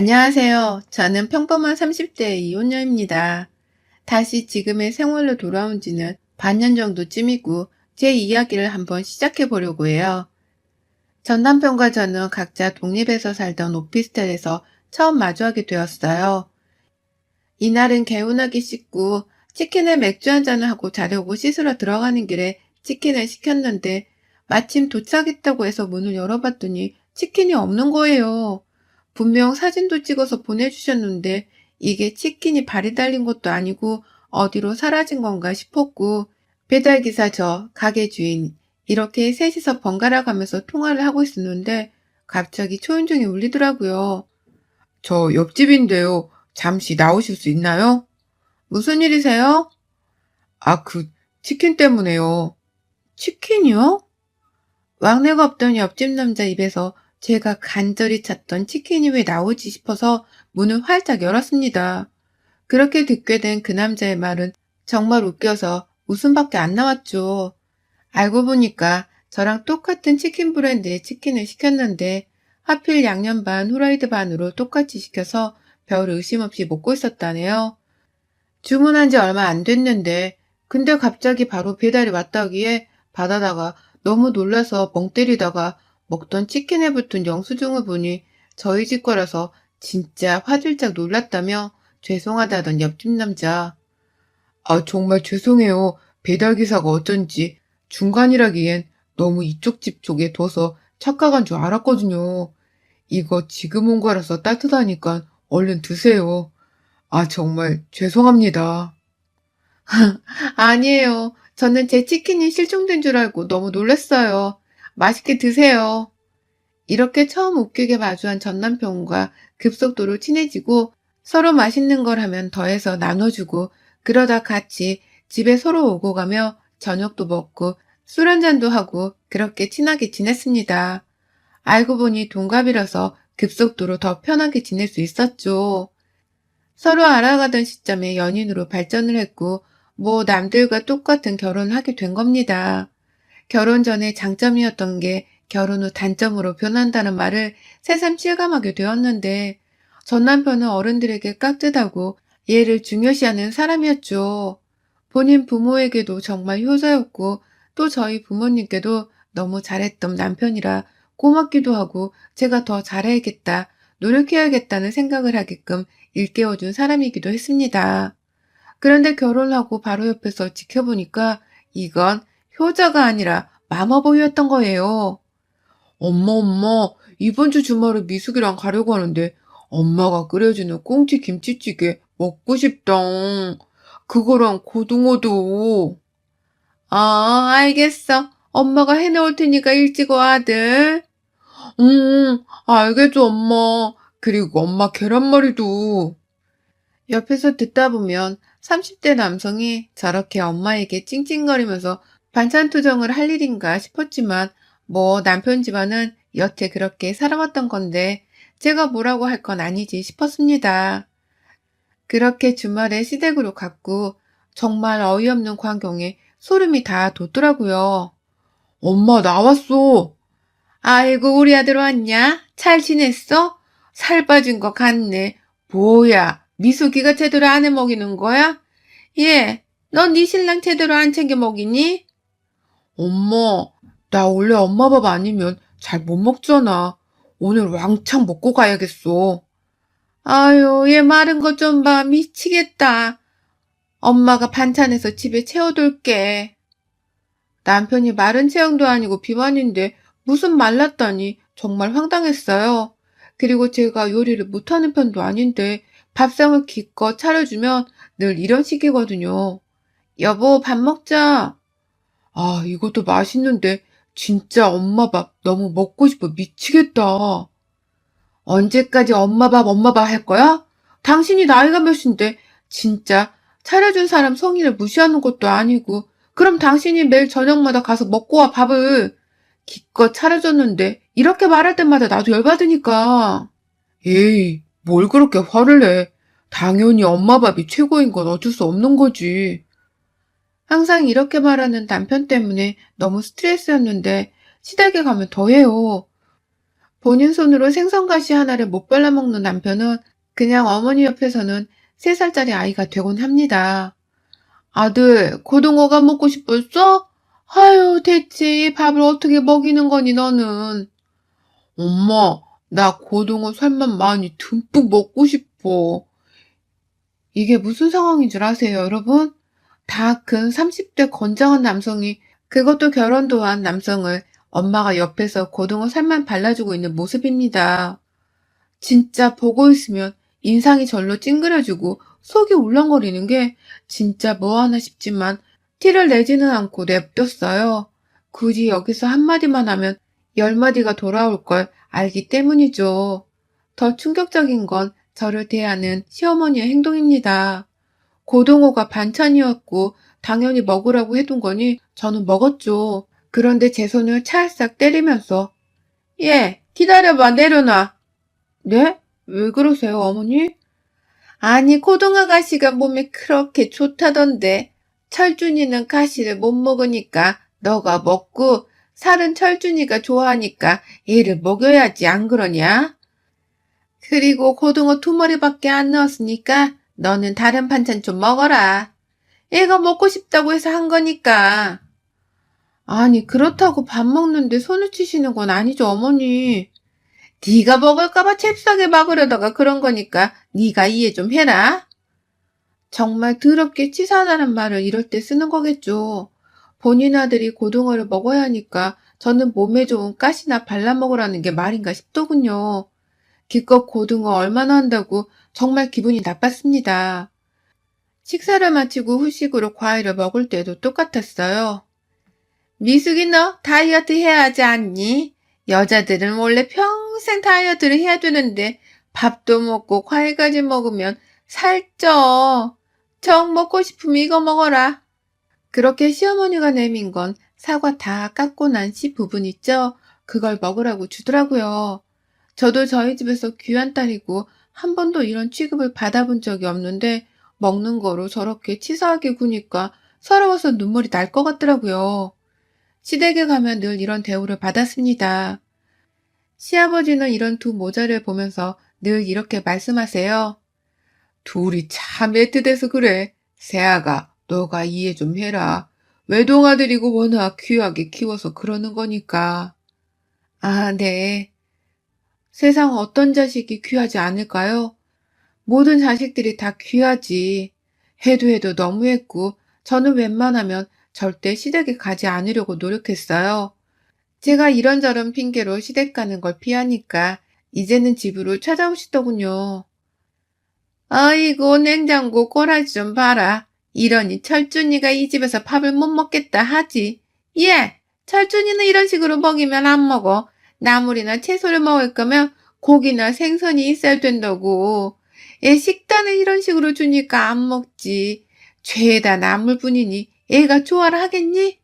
안녕하세요. 저는 평범한 30대 이혼녀입니다. 다시 지금의 생활로 돌아온 지는 반년 정도쯤이고 제 이야기를 한번 시작해 보려고 해요. 전 남편과 저는 각자 독립해서 살던 오피스텔에서 처음 마주하게 되었어요. 이날은 개운하게 씻고 치킨에 맥주 한 잔을 하고 자려고 씻으러 들어가는 길에 치킨을 시켰는데 마침 도착했다고 해서 문을 열어봤더니 치킨이 없는 거예요. 분명 사진도 찍어서 보내주셨는데 이게 치킨이 발이 달린 것도 아니고 어디로 사라진 건가 싶었고 배달기사 저, 가게 주인 이렇게 셋이서 번갈아 가면서 통화를 하고 있었는데 갑자기 초인종이 울리더라고요. 저 옆집인데요. 잠시 나오실 수 있나요? 무슨 일이세요? 아, 치킨 때문에요. 치킨이요? 왕래가 없던 옆집 남자 입에서 제가 간절히 찾던 치킨이 왜 나오지 싶어서 문을 활짝 열었습니다. 그렇게 듣게 된 그 남자의 말은 정말 웃겨서 웃음밖에 안 나왔죠. 알고 보니까 저랑 똑같은 치킨 브랜드의 치킨을 시켰는데 하필 양념 반, 후라이드 반으로 똑같이 시켜서 별 의심 없이 먹고 있었다네요. 주문한 지 얼마 안 됐는데 근데 갑자기 바로 배달이 왔다기에 받아다가 너무 놀라서 멍 때리다가 먹던 치킨에 붙은 영수증을 보니 저희 집 거라서 진짜 화들짝 놀랐다며 죄송하다던 옆집 남자. 아, 정말 죄송해요. 배달기사가 어쩐지 중간이라기엔 너무 이쪽 집 쪽에 둬서 착각한 줄 알았거든요. 이거 지금 온 거라서 따뜻하니까 얼른 드세요. 아, 정말 죄송합니다. 아니에요. 저는 제 치킨이 실종된 줄 알고 너무 놀랐어요. 맛있게 드세요. 이렇게 처음 웃기게 마주한 전 남편과 급속도로 친해지고 서로 맛있는 걸 하면 더해서 나눠주고 그러다 같이 집에 서로 오고 가며 저녁도 먹고 술 한잔도 하고 그렇게 친하게 지냈습니다. 알고 보니 동갑이라서 급속도로 더 편하게 지낼 수 있었죠. 서로 알아가던 시점에 연인으로 발전을 했고 뭐 남들과 똑같은 결혼을 하게 된 겁니다. 결혼 전에 장점이었던 게 결혼 후 단점으로 변한다는 말을 새삼 실감하게 되었는데 전 남편은 어른들에게 깍듯하고 예를 중요시하는 사람이었죠. 본인 부모에게도 정말 효자였고 또 저희 부모님께도 너무 잘했던 남편이라 고맙기도 하고 제가 더 잘해야겠다, 노력해야겠다는 생각을 하게끔 일깨워준 사람이기도 했습니다. 그런데 결혼하고 바로 옆에서 지켜보니까 이건 효자가 아니라 마마보이였던 거예요. 엄마, 이번 주 주말에 미숙이랑 가려고 하는데 엄마가 끓여주는 꽁치 김치찌개 먹고 싶다. 그거랑 고등어도. 알겠어. 엄마가 해놓을 테니까 일찍 와, 아들. 알겠죠, 엄마. 그리고 엄마 계란말이도. 옆에서 듣다 보면 30대 남성이 저렇게 엄마에게 찡찡거리면서 반찬 투정을 할 일인가 싶었지만 뭐 남편 집안은 여태 그렇게 살아왔던 건데 제가 뭐라고 할 건 아니지 싶었습니다. 그렇게 주말에 시댁으로 갔고 정말 어이없는 광경에 소름이 다 돋더라고요. 엄마 나왔어. 아이고 우리 아들 왔냐? 잘 지냈어? 살 빠진 것 같네. 뭐야, 미숙이가 제대로 안 해 먹이는 거야? 예, 넌 네 신랑 제대로 안 챙겨 먹이니? 엄마, 나 원래 엄마 밥 아니면 잘 못 먹잖아. 오늘 왕창 먹고 가야겠어. 아유, 얘 마른 것 좀 봐. 미치겠다. 엄마가 반찬해서 집에 채워둘게. 남편이 마른 체형도 아니고 비만인데 무슨 말랐다니 정말 황당했어요. 그리고 제가 요리를 못하는 편도 아닌데 밥상을 기껏 차려주면 늘 이런 식이거든요. 여보, 밥 먹자. 아, 이것도 맛있는데 진짜 엄마 밥 너무 먹고 싶어 미치겠다. 언제까지 엄마 밥 할 거야? 당신이 나이가 몇인데 진짜 차려준 사람 성의를 무시하는 것도 아니고 그럼 당신이 매일 저녁마다 가서 먹고 와 밥을. 기껏 차려줬는데 이렇게 말할 때마다 나도 열받으니까. 에이, 뭘 그렇게 화를 내. 당연히 엄마 밥이 최고인 건 어쩔 수 없는 거지. 항상 이렇게 말하는 남편 때문에 너무 스트레스였는데 시댁에 가면 더해요. 본인 손으로 생선가시 하나를 못 발라먹는 남편은 그냥 어머니 옆에서는 3살짜리 아이가 되곤 합니다. 아들, 고등어가 먹고 싶었어? 아유, 대체 이 밥을 어떻게 먹이는 거니, 너는? 엄마, 나 고등어 살만 많이 듬뿍 먹고 싶어. 이게 무슨 상황인 줄 아세요, 여러분? 다 큰 30대 건장한 남성이, 그것도 결혼도 한 남성을 엄마가 옆에서 고등어 살만 발라주고 있는 모습입니다. 진짜 보고 있으면 인상이 절로 찡그려지고 속이 울렁거리는 게 진짜 뭐하나 싶지만 티를 내지는 않고 냅뒀어요. 굳이 여기서 한마디만 하면 10마디가 돌아올 걸 알기 때문이죠. 더 충격적인 건 저를 대하는 시어머니의 행동입니다. 고등어가 반찬이었고 당연히 먹으라고 해둔 거니 저는 먹었죠. 그런데 제 손을 찰싹 때리면서 예, 기다려봐, 내려놔. 네? 왜 그러세요, 어머니? 아니, 고등어 가시가 몸에 그렇게 좋다던데 철준이는 가시를 못 먹으니까 너가 먹고 살은 철준이가 좋아하니까 얘를 먹여야지, 안 그러냐? 그리고 고등어 2마리밖에 안 넣었으니까 너는 다른 반찬 좀 먹어라. 얘가 먹고 싶다고 해서 한 거니까. 아니, 그렇다고 밥 먹는데 손을 치시는 건 아니죠, 어머니. 네가 먹을까봐 잽싸게 막으려다가 그런 거니까 네가 이해 좀 해라. 정말 더럽게 치사하다는 말을 이럴 때 쓰는 거겠죠. 본인 아들이 고등어를 먹어야 하니까 저는 몸에 좋은 가시나 발라 먹으라는 게 말인가 싶더군요. 기껏 고등어 얼마나 한다고 정말 기분이 나빴습니다. 식사를 마치고 후식으로 과일을 먹을 때도 똑같았어요. 미숙이 너 다이어트 해야 하지 않니? 여자들은 원래 평생 다이어트를 해야 되는데 밥도 먹고 과일까지 먹으면 살쪄. 정 먹고 싶으면 이거 먹어라. 그렇게 시어머니가 내민 건 사과 다 깎고 난 씨 부분 있죠? 그걸 먹으라고 주더라고요. 저도 저희 집에서 귀한 딸이고 한 번도 이런 취급을 받아본 적이 없는데 먹는 거로 저렇게 치사하게 구니까 서러워서 눈물이 날 것 같더라고요. 시댁에 가면 늘 이런 대우를 받았습니다. 시아버지는 이런 두 모자를 보면서 늘 이렇게 말씀하세요. 둘이 참 애틋해서 그래. 새아가 너가 이해 좀 해라. 외동아들이고 워낙 귀하게 키워서 그러는 거니까. 아, 네. 세상 어떤 자식이 귀하지 않을까요? 모든 자식들이 다 귀하지. 해도 너무했고 저는 웬만하면 절대 시댁에 가지 않으려고 노력했어요. 제가 이런저런 핑계로 시댁 가는 걸 피하니까 이제는 집으로 찾아오시더군요. 아이고, 냉장고 꼬라지 좀 봐라. 이러니 철준이가 이 집에서 밥을 못 먹겠다 하지. 예, 철준이는 이런 식으로 먹이면 안 먹어. 나물이나 채소를 먹을 거면 고기나 생선이 있어야 된다고. 얘 식단을 이런 식으로 주니까 안 먹지. 죄다 나물뿐이니 애가 좋아라 하겠니?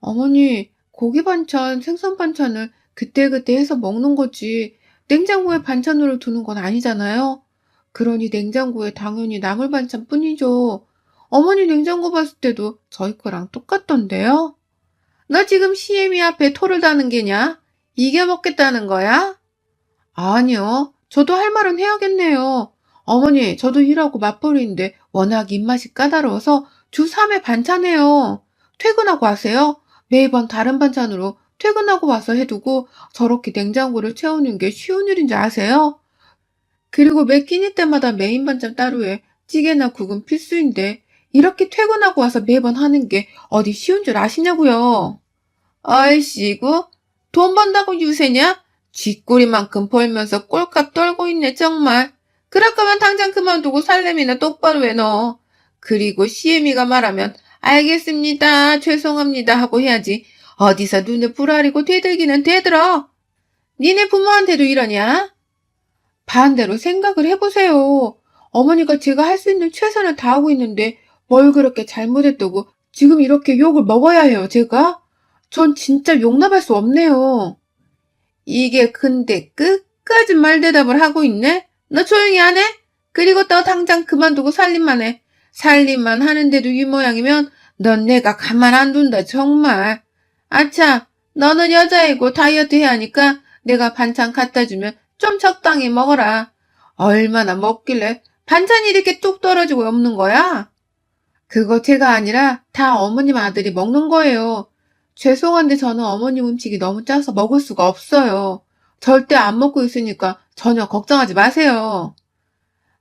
어머니, 고기 반찬, 생선 반찬을 그때그때 해서 먹는 거지. 냉장고에 반찬으로 두는 건 아니잖아요. 그러니 냉장고에 당연히 나물 반찬 뿐이죠. 어머니 냉장고 봤을 때도 저희 거랑 똑같던데요? 너 지금 시애미 앞에 토를 다는 게냐? 이게 먹겠다는 거야? 아니요. 저도 할 말은 해야겠네요. 어머니, 저도 일하고 맞벌이인데 워낙 입맛이 까다로워서 주 3회 반찬해요. 퇴근하고 하세요? 매번 다른 반찬으로 퇴근하고 와서 해두고 저렇게 냉장고를 채우는 게 쉬운 일인 줄 아세요? 그리고 매 끼니 때마다 메인 반찬 따로 해. 찌개나 국은 필수인데 이렇게 퇴근하고 와서 매번 하는 게 어디 쉬운 줄 아시냐고요. 아이씨구, 돈 번다고 유세냐? 쥐꼬리만큼 벌면서 꼴값 떨고 있네 정말. 그럴 거면 당장 그만두고 살림이나 똑바로 해 너. 그리고 시애미가 말하면 알겠습니다, 죄송합니다 하고 해야지. 어디서 눈에 불 가리고 대들기는 대들어. 니네 부모한테도 이러냐? 반대로 생각을 해보세요. 어머니가 제가 할 수 있는 최선을 다하고 있는데 뭘 그렇게 잘못했다고 지금 이렇게 욕을 먹어야 해요, 제가? 전 진짜 용납할 수 없네요. 이게 근데 끝까지 말대답을 하고 있네? 너 조용히 안 해? 그리고 너 당장 그만두고 살림만 해. 살림만 하는데도 이 모양이면 넌 내가 가만 안 둔다, 정말. 아차, 너는 여자이고 다이어트 해야 하니까 내가 반찬 갖다 주면 좀 적당히 먹어라. 얼마나 먹길래 반찬이 이렇게 뚝 떨어지고 없는 거야? 그거 제가 아니라 다 어머님 아들이 먹는 거예요. 죄송한데 저는 어머님 음식이 너무 짜서 먹을 수가 없어요. 절대 안 먹고 있으니까 전혀 걱정하지 마세요.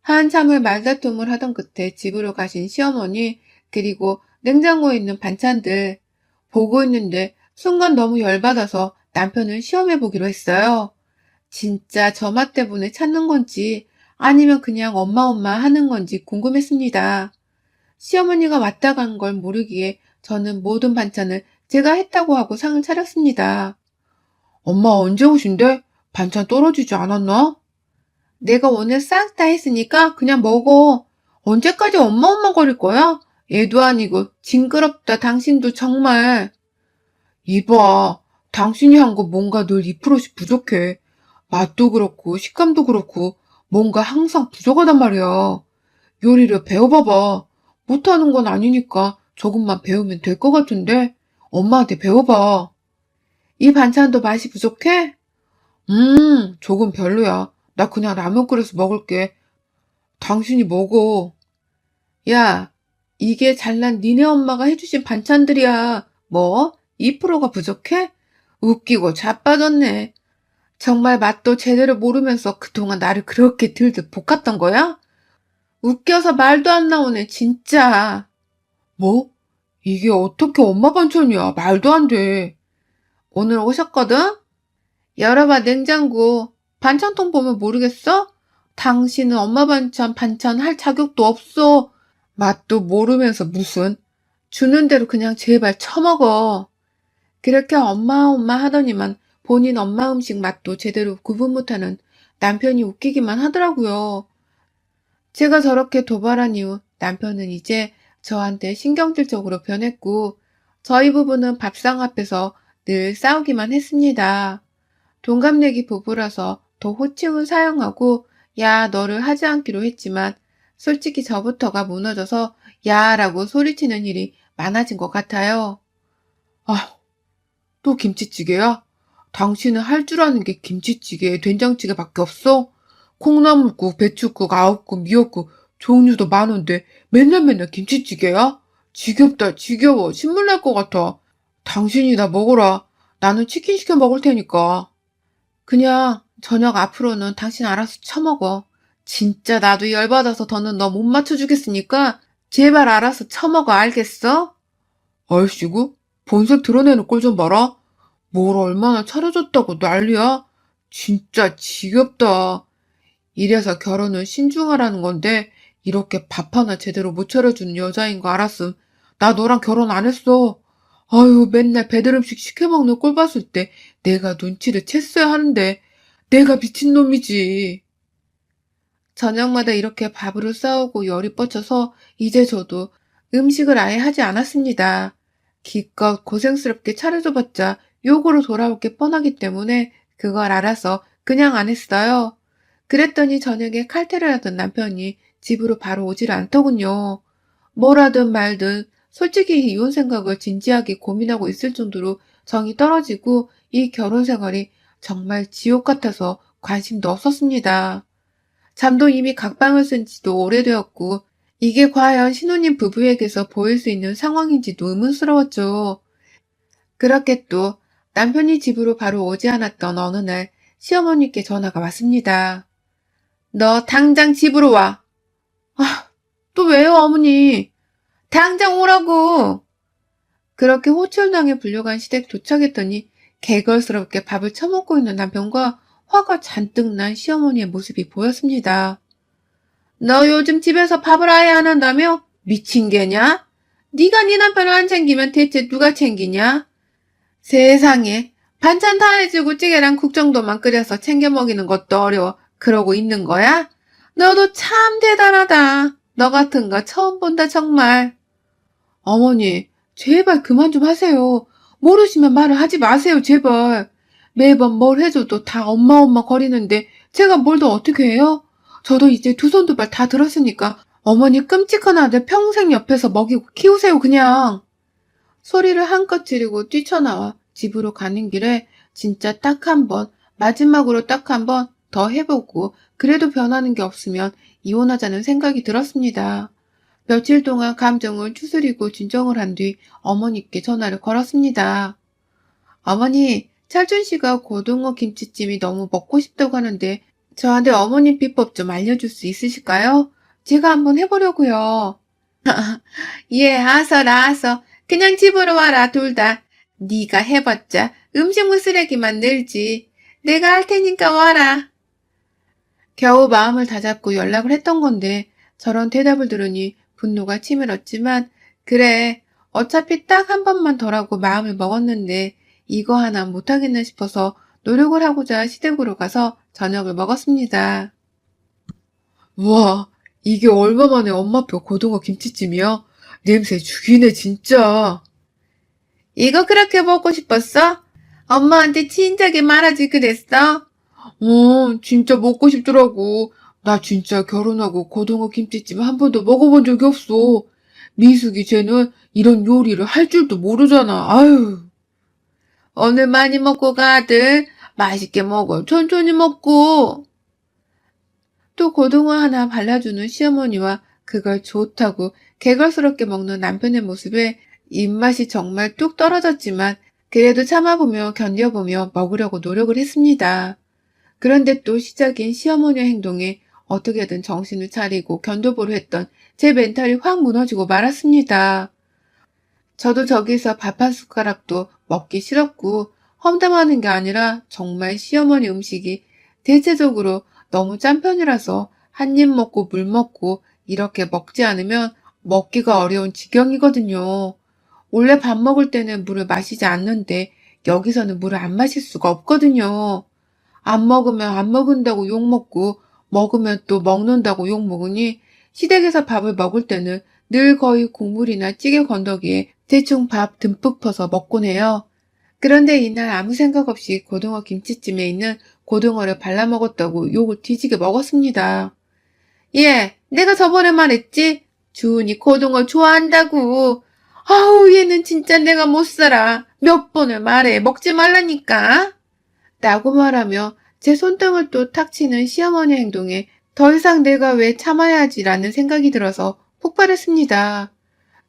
한참을 말다툼을 하던 끝에 집으로 가신 시어머니, 그리고 냉장고에 있는 반찬들 보고 있는데 순간 너무 열받아서 남편을 시험해 보기로 했어요. 진짜 저 맛 때문에 찾는 건지 아니면 그냥 엄마 하는 건지 궁금했습니다. 시어머니가 왔다 간 걸 모르기에 저는 모든 반찬을 제가 했다고 하고 상을 차렸습니다. 엄마 언제 오신대? 반찬 떨어지지 않았나? 내가 오늘 싹 다 했으니까 그냥 먹어. 언제까지 엄마 거릴 거야? 애도 아니고 징그럽다 당신도 정말. 이봐, 당신이 한 거 뭔가 늘 2%씩 부족해. 맛도 그렇고 식감도 그렇고 뭔가 항상 부족하단 말이야. 요리를 배워봐봐. 못하는 건 아니니까 조금만 배우면 될 것 같은데 엄마한테 배워봐. 이 반찬도 맛이 부족해? 조금 별로야. 나 그냥 라면 끓여서 먹을게. 당신이 먹어. 야, 이게 잘난 니네 엄마가 해주신 반찬들이야. 뭐? 2%가 부족해? 웃기고 자빠졌네. 정말 맛도 제대로 모르면서 그동안 나를 그렇게 들들 볶았던 거야? 웃겨서 말도 안 나오네, 진짜. 뭐? 이게 어떻게 엄마 반찬이야? 말도 안 돼. 오늘 오셨거든? 열어봐, 냉장고. 반찬통 보면 모르겠어? 당신은 엄마 반찬 할 자격도 없어. 맛도 모르면서 무슨. 주는 대로 그냥 제발 처먹어. 그렇게 엄마 하더니만 본인 엄마 음식 맛도 제대로 구분 못하는 남편이 웃기기만 하더라고요. 제가 저렇게 도발한 이후 남편은 이제 저한테 신경질적으로 변했고 저희 부부는 밥상 앞에서 늘 싸우기만 했습니다. 동갑내기 부부라서 더 호칭을 사용하고 야 너를 하지 않기로 했지만 솔직히 저부터가 무너져서 야라고 소리치는 일이 많아진 것 같아요. 아, 또 김치찌개야? 당신은 할 줄 아는 게 김치찌개, 된장찌개밖에 없어? 콩나물국, 배추국, 아욱국, 미역국 종류도 많은데 맨날 김치찌개야? 지겹다, 지겨워. 신물 날 것 같아. 당신이 나 먹어라. 나는 치킨 시켜 먹을 테니까. 그냥 저녁 앞으로는 당신 알아서 처먹어. 진짜 나도 열받아서 더는 너 못 맞춰주겠으니까 제발 알아서 처먹어, 알겠어? 아이씨구, 본색 드러내는 꼴 좀 봐라. 뭘 얼마나 차려줬다고 난리야? 진짜 지겹다. 이래서 결혼은 신중하라는 건데 이렇게 밥 하나 제대로 못 차려주는 여자인 거 알았음. 나 너랑 결혼 안 했어. 아유, 맨날 배달 음식 시켜 먹는 꼴 봤을 때 내가 눈치를 챘어야 하는데 내가 미친놈이지. 저녁마다 이렇게 밥으로 싸우고 열이 뻗쳐서 이제 저도 음식을 아예 하지 않았습니다. 기껏 고생스럽게 차려줘봤자 욕으로 돌아올 게 뻔하기 때문에 그걸 알아서 그냥 안 했어요. 그랬더니 저녁에 칼퇴를 하던 남편이 집으로 바로 오질 않더군요. 뭐라든 말든 솔직히 이혼 생각을 진지하게 고민하고 있을 정도로 정이 떨어지고 이 결혼 생활이 정말 지옥 같아서 관심도 없었습니다. 잠도 이미 각방을 쓴 지도 오래되었고 이게 과연 신혼인 부부에게서 보일 수 있는 상황인지도 의문스러웠죠. 그렇게 또 남편이 집으로 바로 오지 않았던 어느 날 시어머니께 전화가 왔습니다. 너 당장 집으로 와. 아, 또 왜요, 어머니? 당장 오라고. 그렇게 호출당해 불려간 시댁 도착했더니 개걸스럽게 밥을 처먹고 있는 남편과 화가 잔뜩 난 시어머니의 모습이 보였습니다. 너 요즘 집에서 밥을 아예 안 한다며? 미친 개냐? 네가 네 남편을 안 챙기면 대체 누가 챙기냐? 세상에 반찬 다 해주고 찌개랑 국 정도만 끓여서 챙겨 먹이는 것도 어려워 그러고 있는 거야? 너도 참 대단하다. 너 같은 거 처음 본다 정말. 어머니 제발 그만 좀 하세요. 모르시면 말을 하지 마세요 제발. 매번 뭘 해줘도 다 엄마 거리는데 제가 뭘 더 어떻게 해요? 저도 이제 두 손 두 발 다 들었으니까 어머니 끔찍한 아들 평생 옆에서 먹이고 키우세요 그냥. 소리를 한껏 지르고 뛰쳐나와 집으로 가는 길에 진짜 딱 한 번 마지막으로 딱 한 번 더 해보고 그래도 변하는 게 없으면 이혼하자는 생각이 들었습니다. 며칠 동안 감정을 추스리고 진정을 한 뒤 어머니께 전화를 걸었습니다. 어머니, 철준 씨가 고등어 김치찜이 너무 먹고 싶다고 하는데 저한테 어머님 비법 좀 알려줄 수 있으실까요? 제가 한번 해보려고요. 예, 알았어. 그냥 집으로 와라, 둘 다. 네가 해봤자 음식물 쓰레기만 늘지. 내가 할 테니까 와라. 겨우 마음을 다잡고 연락을 했던 건데 저런 대답을 들으니 분노가 치밀었지만 그래, 어차피 딱 한 번만 더라고 마음을 먹었는데 이거 하나 못하겠나 싶어서 노력을 하고자 시댁으로 가서 저녁을 먹었습니다. 우와, 이게 얼마 만에 엄마표 고등어 김치찜이야? 냄새 죽이네, 진짜. 이거 그렇게 먹고 싶었어? 엄마한테 진작에 말하지 그랬어? 진짜 먹고 싶더라고. 나 진짜 결혼하고 고등어 김치찜 한 번도 먹어본 적이 없어. 미숙이 쟤는 이런 요리를 할 줄도 모르잖아. 아유. 오늘 많이 먹고 가, 아들. 맛있게 먹어. 천천히 먹고. 또 고등어 하나 발라주는 시어머니와 그걸 좋다고 개걸스럽게 먹는 남편의 모습에 입맛이 정말 뚝 떨어졌지만 그래도 참아보며 견뎌보며 먹으려고 노력을 했습니다. 그런데 또 시작인 시어머니의 행동에 어떻게든 정신을 차리고 견뎌보려 했던 제 멘탈이 확 무너지고 말았습니다. 저도 저기서 밥 한 숟가락도 먹기 싫었고 험담하는 게 아니라 정말 시어머니 음식이 대체적으로 너무 짠 편이라서 한 입 먹고 물 먹고 이렇게 먹지 않으면 먹기가 어려운 지경이거든요. 원래 밥 먹을 때는 물을 마시지 않는데 여기서는 물을 안 마실 수가 없거든요. 안 먹으면 안 먹는다고 욕먹고 먹으면 또 먹는다고 욕먹으니 시댁에서 밥을 먹을 때는 늘 거의 국물이나 찌개 건더기에 대충 밥 듬뿍 퍼서 먹곤 해요. 그런데 이날 아무 생각 없이 고등어 김치찜에 있는 고등어를 발라 먹었다고 욕을 뒤지게 먹었습니다. 예, 내가 저번에 말했지? 주은이 고등어 좋아한다고. 아우, 얘는 진짜 내가 못 살아. 몇 번을 말해. 먹지 말라니까. 라고 말하며 제 손등을 또 탁 치는 시어머니 행동에 더 이상 내가 왜 참아야지라는 생각이 들어서 폭발했습니다.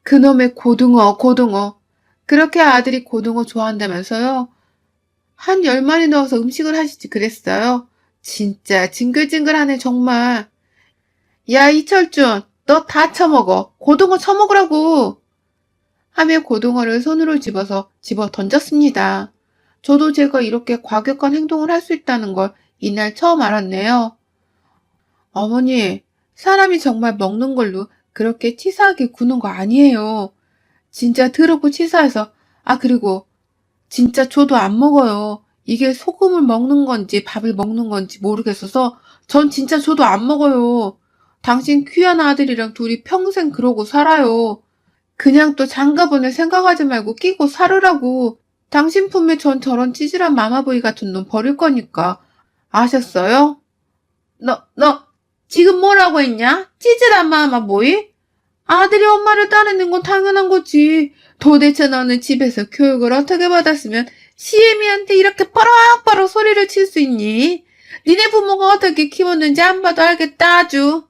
그놈의 고등어. 그렇게 아들이 고등어 좋아한다면서요? 한 10마리 넣어서 음식을 하시지 그랬어요. 진짜 징글징글하네 정말. 야 이철준, 너 다 처먹어. 고등어 처먹으라고. 하며 고등어를 손으로 집어 던졌습니다. 저도 제가 이렇게 과격한 행동을 할 수 있다는 걸 이날 처음 알았네요. 어머니, 사람이 정말 먹는 걸로 그렇게 치사하게 구는 거 아니에요. 진짜 더럽고 치사해서, 그리고 진짜 저도 안 먹어요. 이게 소금을 먹는 건지 밥을 먹는 건지 모르겠어서 전 진짜 저도 안 먹어요. 당신 귀한 아들이랑 둘이 평생 그러고 살아요. 그냥 또 장가보낼 생각하지 말고 끼고 살으라고. 당신 품에 전 저런 찌질한 마마보이 같은 놈 버릴 거니까. 아셨어요? 너, 지금 뭐라고 했냐? 찌질한 마마보이? 아들이 엄마를 따르는 건 당연한 거지. 도대체 너는 집에서 교육을 어떻게 받았으면 시애미한테 이렇게 빠락빠락 소리를 칠 수 있니? 니네 부모가 어떻게 키웠는지 안 봐도 알겠다 아주.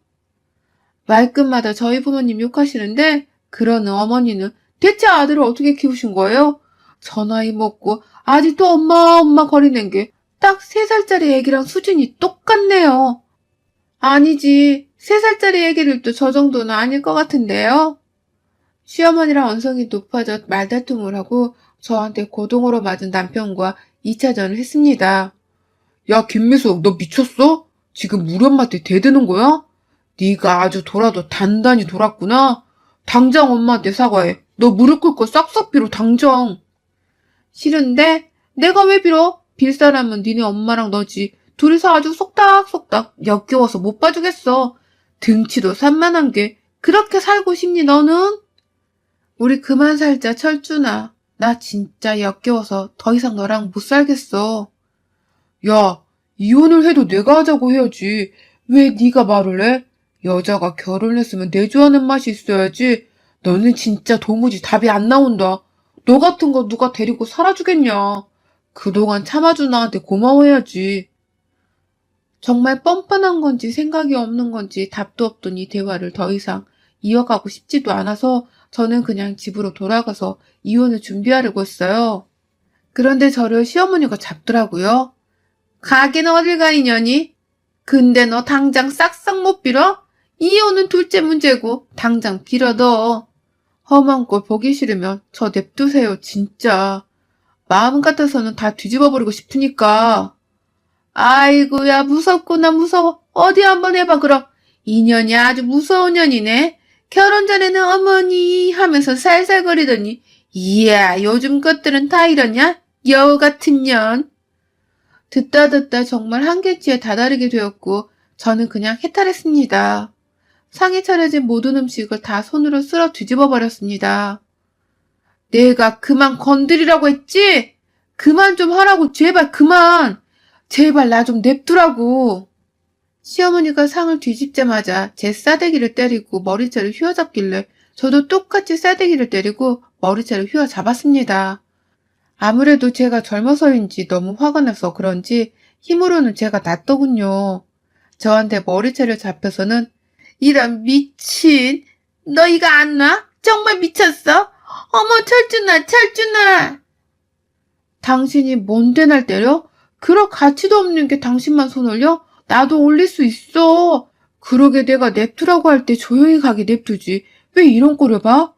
말끝마다 저희 부모님 욕하시는데 그러는 어머니는 대체 아들을 어떻게 키우신 거예요? 저 나이 먹고 아직도 엄마 거리는 게 딱 3살짜리 애기랑 수준이 똑같네요. 아니지, 3살짜리 애기를 또 저 정도는 아닐 것 같은데요? 시어머니랑 언성이 높아져 말다툼을 하고 저한테 고동으로 맞은 남편과 2차전을 했습니다. 야, 김미숙, 너 미쳤어? 지금 우리 엄마한테 대드는 거야? 네가 아주 돌아도 단단히 돌았구나. 당장 엄마한테 사과해. 너 무릎 꿇고 싹싹 빌어, 당장. 싫은데? 내가 왜 빌어? 빌 사람은 니네 엄마랑 너지. 둘이서 아주 속닥속닥 역겨워서 못 봐주겠어. 등치도 산만한 게 그렇게 살고 싶니 너는? 우리 그만 살자 철준아. 나 진짜 역겨워서 더 이상 너랑 못 살겠어. 야, 이혼을 해도 내가 하자고 해야지. 왜 네가 말을 해? 여자가 결혼했으면 내조하는 맛이 있어야지. 너는 진짜 도무지 답이 안 나온다. 너 같은 거 누가 데리고 살아주겠냐. 그동안 참아준 나한테 고마워해야지. 정말 뻔뻔한 건지 생각이 없는 건지 답도 없던 이 대화를 더 이상 이어가고 싶지도 않아서 저는 그냥 집으로 돌아가서 이혼을 준비하려고 했어요. 그런데 저를 시어머니가 잡더라고요. 가긴 어딜 가, 이년이? 근데 너 당장 싹싹 못 빌어? 이혼은 둘째 문제고 당장 빌어둬. 험한 꼴 보기 싫으면 저 냅두세요, 진짜. 마음 같아서는 다 뒤집어버리고 싶으니까. 아이고야, 무섭구나, 무서워. 어디 한번 해봐, 그럼. 이년이 아주 무서운 년이네. 결혼 전에는 어머니 하면서 살살거리더니, 이야, 요즘 것들은 다 이러냐? 여우 같은 년. 듣다 정말 한계치에 다다르게 되었고, 저는 그냥 해탈했습니다. 상에 차려진 모든 음식을 다 손으로 쓸어 뒤집어 버렸습니다. 내가 그만 건드리라고 했지? 그만 좀 하라고, 제발 그만! 제발 나 좀 냅두라고. 시어머니가 상을 뒤집자마자 제 싸대기를 때리고 머리채를 휘어잡길래 저도 똑같이 싸대기를 때리고 머리채를 휘어잡았습니다. 아무래도 제가 젊어서인지 너무 화가 나서 그런지 힘으로는 제가 낫더군요. 저한테 머리채를 잡혀서는 이런 미친, 너 이거 안 놔? 정말 미쳤어? 어머, 철준아. 당신이 뭔데 날 때려? 그럴 가치도 없는 게 당신만 손 올려? 나도 올릴 수 있어. 그러게 내가 냅두라고 할 때 조용히 가게 냅두지. 왜 이런 꼴을 봐?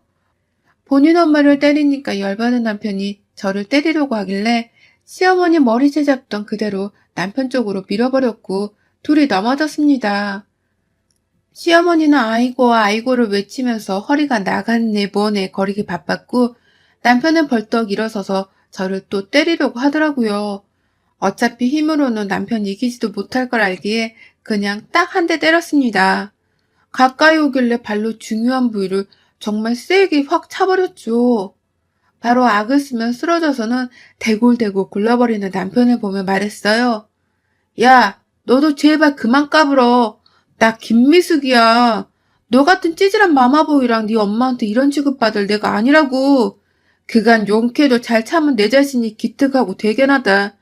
본인 엄마를 때리니까 열받은 남편이 저를 때리려고 하길래 시어머니 머리채 잡던 그대로 남편 쪽으로 밀어버렸고 둘이 넘어졌습니다. 시어머니는 아이고를 외치면서 허리가 나갔네 뭐네 거리기 바빴고 남편은 벌떡 일어서서 저를 또 때리려고 하더라고요. 어차피 힘으로는 남편 이기지도 못할 걸 알기에 그냥 딱 한 대 때렸습니다. 가까이 오길래 발로 중요한 부위를 정말 세게 확 차버렸죠. 바로 악을 쓰면 쓰러져서는 대골대골 굴러버리는 남편을 보며 말했어요. 야, 너도 제발 그만 까불어. 나 김미숙이야. 너 같은 찌질한 마마보이랑 네 엄마한테 이런 취급받을 내가 아니라고. 그간 용케도 잘 참은 내 자신이 기특하고 대견하다.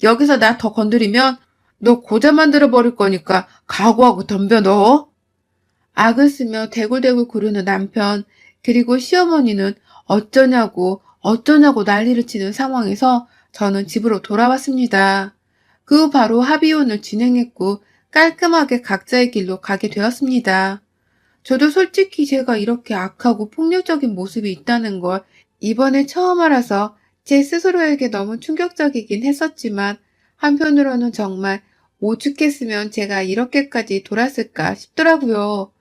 여기서 나 더 건드리면 너 고자 만들어 버릴 거니까 각오하고 덤벼 너. 악을 쓰며 대굴대굴 구르는 남편, 그리고 시어머니는 어쩌냐고 난리를 치는 상황에서 저는 집으로 돌아왔습니다. 그 후 바로 합의혼을 진행했고 깔끔하게 각자의 길로 가게 되었습니다. 저도 솔직히 제가 이렇게 악하고 폭력적인 모습이 있다는 걸 이번에 처음 알아서 제 스스로에게 너무 충격적이긴 했었지만 한편으로는 정말 오죽했으면 제가 이렇게까지 돌았을까 싶더라고요.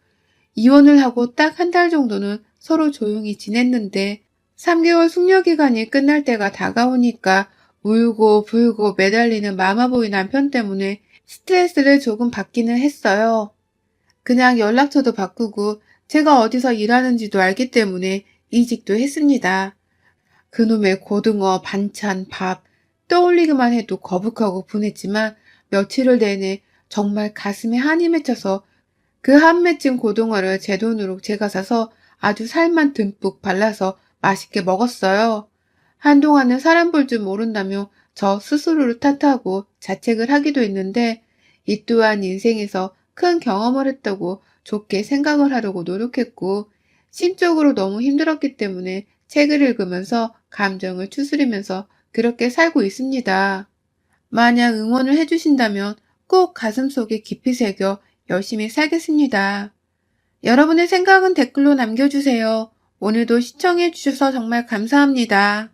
이혼을 하고 딱 한 달 정도는 서로 조용히 지냈는데 3개월 숙려기간이 끝날 때가 다가오니까 울고 불고 매달리는 마마보이 남편 때문에 스트레스를 조금 받기는 했어요. 그냥 연락처도 바꾸고 제가 어디서 일하는지도 알기 때문에 이직도 했습니다. 그놈의 고등어, 반찬, 밥 떠올리기만 해도 거북하고 분했지만 며칠을 내내 정말 가슴에 한이 맺혀서 그 한 맺힌 고등어를 제 돈으로 제가 사서 아주 살만 듬뿍 발라서 맛있게 먹었어요. 한동안은 사람 볼 줄 모른다며 저 스스로를 탓하고 자책을 하기도 했는데 이 또한 인생에서 큰 경험을 했다고 좋게 생각을 하려고 노력했고 심적으로 너무 힘들었기 때문에 책을 읽으면서 감정을 추스리면서 그렇게 살고 있습니다. 만약 응원을 해주신다면 꼭 가슴속에 깊이 새겨 열심히 살겠습니다. 여러분의 생각은 댓글로 남겨주세요. 오늘도 시청해주셔서 정말 감사합니다.